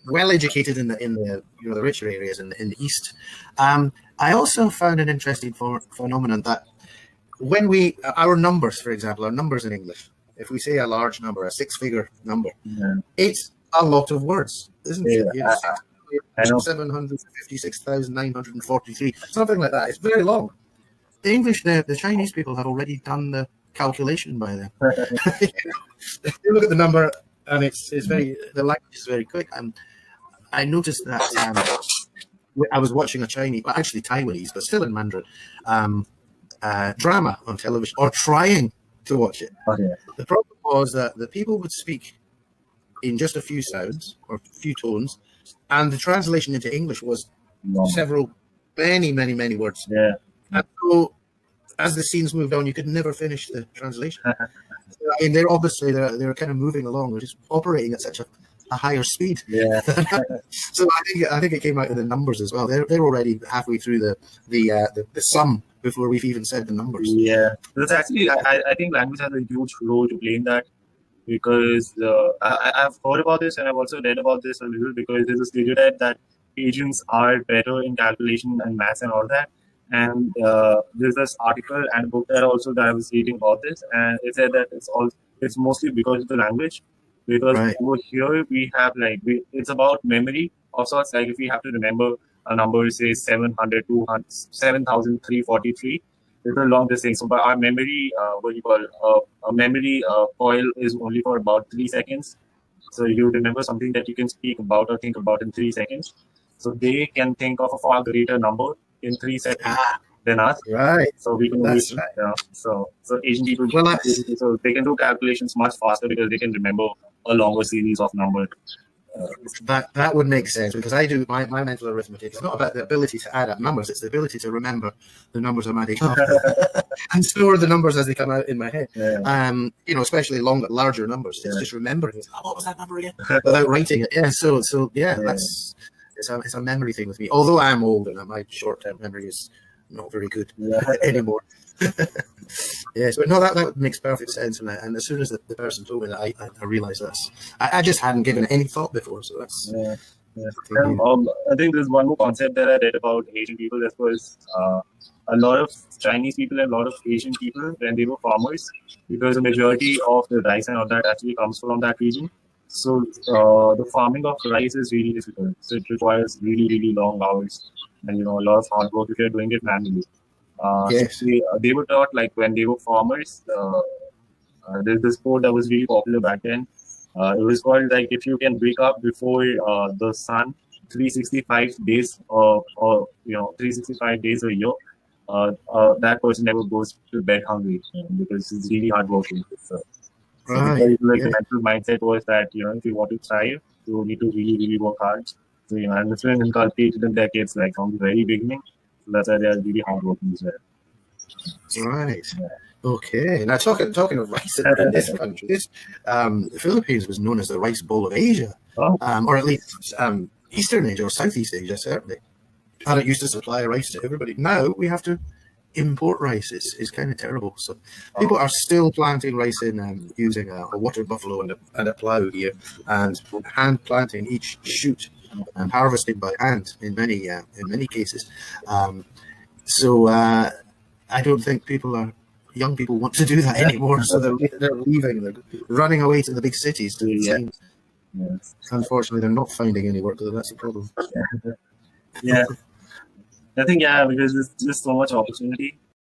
well educated in the the richer areas in the east. I also found an interesting phenomenon that when our numbers, for example, our numbers in English, if we say a large number, a six-figure number, it's a lot of words, isn't it? I know. 756,943, something like that. It's very long. The English, the Chinese people have already done the calculation by then. You look at the number, and the language is very quick. I noticed that I was watching a Chinese, well, actually Taiwanese, but still in Mandarin, drama on television, or trying to watch it. The problem was that the people would speak in just a few sounds or a few tones, and the translation into English was many words. And so as the scenes moved on, you could never finish the translation. I mean, they're kind of moving along. They're just operating at such a higher speed. So I think it came out of the numbers as well. They're already halfway through the sum before we've even said the numbers. That's actually, I think language has a huge role to play in that, because I've heard about this, and I've also read about this a little, because there's a stereotype that Asians are better in calculation and maths and all that. And there's this article and book that I was reading about this, and it said that it's mostly because of the language. Because over here we have it's about memory of sorts. Like if we have to remember a number, say 7,343, it's a long distance. So, but our memory, a memory coil is only for about 3 seconds. So you remember something that you can speak about or think about in 3 seconds. So they can think of a far greater number in 3 seconds than us. So we can so Asian people, so they can do calculations much faster because they can remember a longer series of numbers. That would make sense, because I do my mental arithmetic. It's not about the ability to add up numbers; it's the ability to remember the numbers I'm adding up and store the numbers as they come out in my head. Especially larger numbers. It's just remembering. What was that number again? Without writing it. It's a memory thing with me. Although I'm old and my short-term memory is not very good anymore. Yes, but no, that makes perfect sense. And as soon as the person told me that, I realized I just hadn't given it any thought before. So that's. I think there's one more concept that I read about Asian people. That was a lot of Chinese people and a lot of Asian people when they were farmers, because the majority of the rice and all that actually comes from that region. So the farming of rice is really difficult. So it requires really long hours and a lot of hard work if you're doing it manually. They were taught, like when they were farmers, there's this quote that was really popular back then. It was called, like, if you can wake up before the sun 365 days or 365 days a year, that person never goes to bed hungry, because it's really hard working. So the mental mindset was that if you want to thrive, you need to really work hard. So and it's been inculcated in their kids like from the very beginning. So that's why they are really hardworking as well. Okay. Now talking of rice in this country, the Philippines was known as the rice bowl of Asia, or at least Eastern Asia or Southeast Asia certainly. And it used to supply rice to everybody. Now we have to import rice. It's kind of terrible. So people are still planting rice in using a water buffalo and a plow here, and hand planting each shoot and harvesting by hand in many cases. So I don't think young people want to do that anymore. So they're leaving. They're running away to the big cities. Unfortunately, they're not finding any work. So that's the problem. I think because there's just so much opportunity